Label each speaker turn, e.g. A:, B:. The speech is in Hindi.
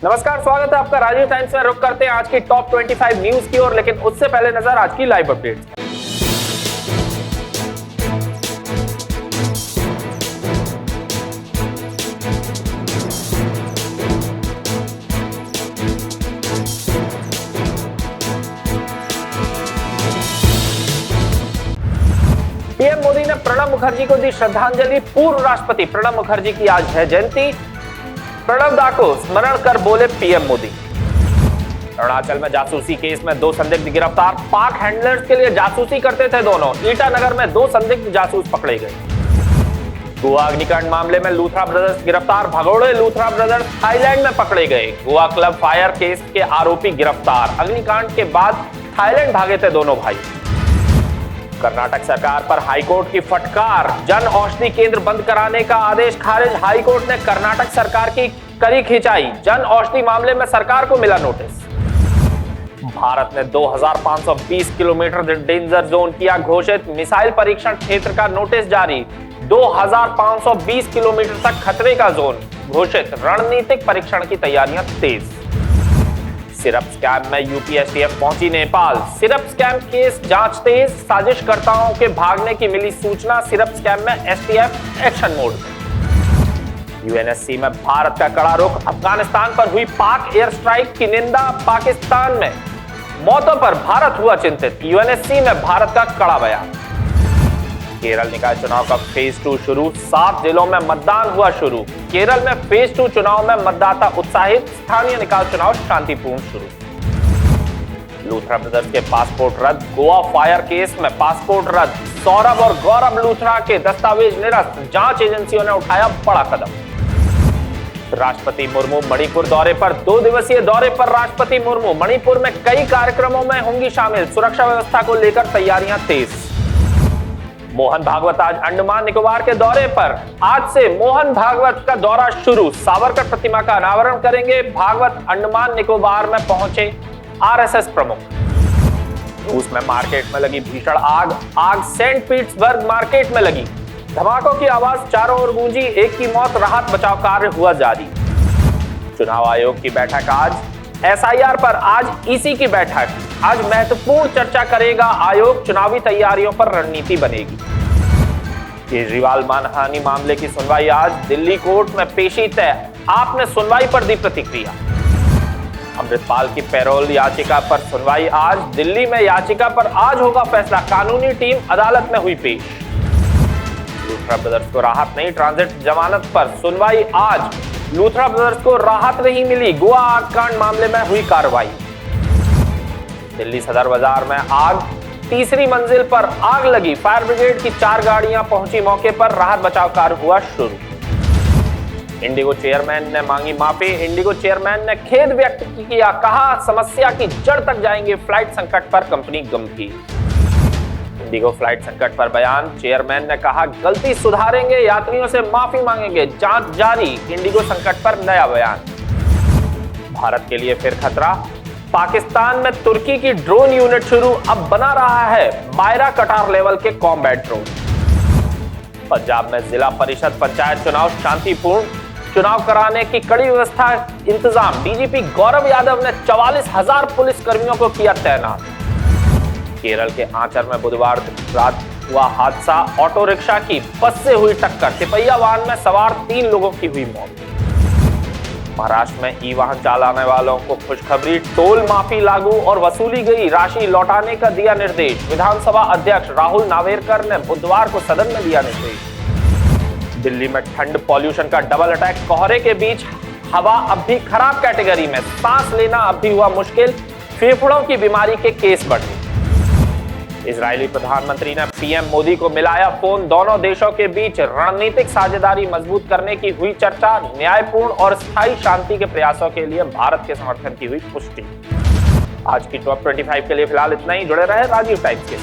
A: नमस्कार, स्वागत है आपका राजीव टाइम्स में। रुक करते हैं आज की टॉप 25 न्यूज की ओर, लेकिन उससे पहले नजर आज की लाइव अपडेट्स। पीएम मोदी ने प्रणब मुखर्जी को दी श्रद्धांजलि। पूर्व राष्ट्रपति प्रणब मुखर्जी की आज है जयंती। प्रणब दा को स्मरण कर बोले पीएम मोदी। अरुणाचल में जासूसी केस में 2 संदिग्ध गिरफ्तार। पाक हैंडलर्स के लिए जासूसी करते थे दोनों। ईटानगर में 2 संदिग्ध जासूस पकड़े गए। गोवा अग्निकांड मामले में लूथरा ब्रदर्स गिरफ्तार। भगोड़े लूथरा ब्रदर्स थाईलैंड में पकड़े गए। गोवा क्लब फायर केस के आरोपी गिरफ्तार। अग्निकांड के बाद थाईलैंड भागे थे दोनों भाई। कर्नाटक सरकार पर हाईकोर्ट की फटकार। जन औषधि केंद्र बंद कराने का आदेश खारिज। हाईकोर्ट ने कर्नाटक सरकार की कड़ी खिंचाई। जन औषधि मामले में सरकार को मिला नोटिस। भारत ने 2520 किलोमीटर डेंजर जोन किया घोषित। मिसाइल परीक्षण क्षेत्र का नोटिस जारी। 2520 किलोमीटर तक खतरे का जोन घोषित। रणनीतिक परीक्षण की तैयारियां तेज। सिरप स्कैम में यूपी एसटीएफ पहुंची नेपाल। सिरप स्कैम केस जांच तेज। साजिशकर्ताओं के भागने की मिली सूचना। सिरप स्कैम में एसटीएफ एक्शन मोड में। यूएनएससी में भारत का कड़ा रुख। अफगानिस्तान पर हुई पाक एयर स्ट्राइक की निंदा। पाकिस्तान में मौतों पर भारत हुआ चिंतित। यूएनएससी में भारत का कड़ा बयान। केरल निकाय चुनाव का फेज 2 शुरू। 7 जिलों में मतदान हुआ शुरू। केरल में फेज 2 चुनाव में मतदाता उत्साहित। स्थानीय निकाय चुनाव शांतिपूर्ण शुरू। लूथरा ब्रदर्स के पासपोर्ट रद्द। गोवा फायर केस में पासपोर्ट रद्द। सौरभ और गौरव लूथरा के दस्तावेज निरस्त। जांच एजेंसियों ने उठाया बड़ा कदम। राष्ट्रपति मुर्मू मणिपुर दौरे पर। 2 दिवसीय दौरे पर राष्ट्रपति मुर्मू मणिपुर में कई कार्यक्रमों में होंगी शामिल। सुरक्षा व्यवस्था को लेकर तैयारियां तेज। मोहन भागवत आज अंडमान निकोबार के दौरे पर। आज से मोहन भागवत का दौरा शुरू। सावरकर प्रतिमा का अनावरण करेंगे। भागवत अंडमान निकोबार में पहुंचे आरएसएस प्रमुख। रूस में मार्केट में लगी भीषण आग सेंट पीटर्सबर्ग मार्केट में लगी। धमाकों की आवाज चारों ओर गूंजी। एक की मौत। राहत बचाव कार्य हुआ जारी। चुनाव आयोग की बैठक आज। एसआईआर पर आज ईसी की बैठक। आज महत्वपूर्ण चर्चा करेगा आयोग। चुनावी तैयारियों पर रणनीति बनेगी। केजरीवाल मानहानि मामले की सुनवाई आज। दिल्ली कोर्ट में पेशी तय। आपने सुनवाई पर दी प्रतिक्रिया। अमृतपाल की पैरोल याचिका पर सुनवाई आज। दिल्ली में याचिका पर आज होगा फैसला। कानूनी टीम अदालत में हुई पेश। लूथरा ब्रदर्स को राहत नहीं। ट्रांजिट जमानत पर सुनवाई आज। लूथरा ब्रदर्स को राहत नहीं मिली। गोवा आगकांड मामले में हुई कार्रवाई। दिल्ली सदर बाजार में आग। 3री मंजिल पर आग लगी। फायर ब्रिगेड की 4 गाड़ियां पहुंची मौके पर। राहत बचाव कार्य हुआ शुरू। इंडिगो चेयरमैन ने मांगी माफी। इंडिगो चेयरमैन ने खेद व्यक्त किया। कहा समस्या की जड़ तक जाएंगे। फ्लाइट संकट पर कंपनी गंभीर। इंडिगो फ्लाइट संकट पर बयान। चेयरमैन ने कहा गलती सुधारेंगे। यात्रियों से माफी मांगेंगे। जांच जारी। इंडिगो संकट पर नया बयान। भारत के लिए फिर खतरा। पाकिस्तान में तुर्की की ड्रोन यूनिट शुरू। अब बना रहा है बायरा कटार लेवल के कॉम्बैट ड्रोन। पंजाब में जिला परिषद पंचायत चुनाव शांतिपूर्ण। चुनाव कराने की कड़ी व्यवस्था इंतजाम। डीजीपी गौरव यादव ने 44,000 पुलिस कर्मियों को किया तैनात। केरल के आंचल में बुधवार रात हुआ हादसा। ऑटो रिक्शा की बस से हुई टक्कर। तिपैया वाहन में सवार 3 लोगों की हुई मौत। महाराष्ट्र में ई वाहन चलाने वालों को खुशखबरी। टोल माफी लागू और वसूली गई राशि लौटाने का दिया निर्देश। विधानसभा अध्यक्ष राहुल नावेरकर ने बुधवार को सदन में दिया निर्देश। दिल्ली में ठंड पॉल्यूशन का डबल अटैक। कोहरे के बीच हवा अब भी खराब कैटेगरी में। सांस लेना अब भी हुआ मुश्किल। फेफड़ों की बीमारी के केस बढ़े। इजरायली प्रधानमंत्री ने पीएम मोदी को मिलाया फोन। दोनों देशों के बीच रणनीतिक साझेदारी मजबूत करने की हुई चर्चा। न्यायपूर्ण और स्थायी शांति के प्रयासों के लिए भारत के समर्थन की हुई पुष्टि। आज की टॉप 25 के लिए फिलहाल इतना ही। जुड़े रहे राजीव टाइम्स के।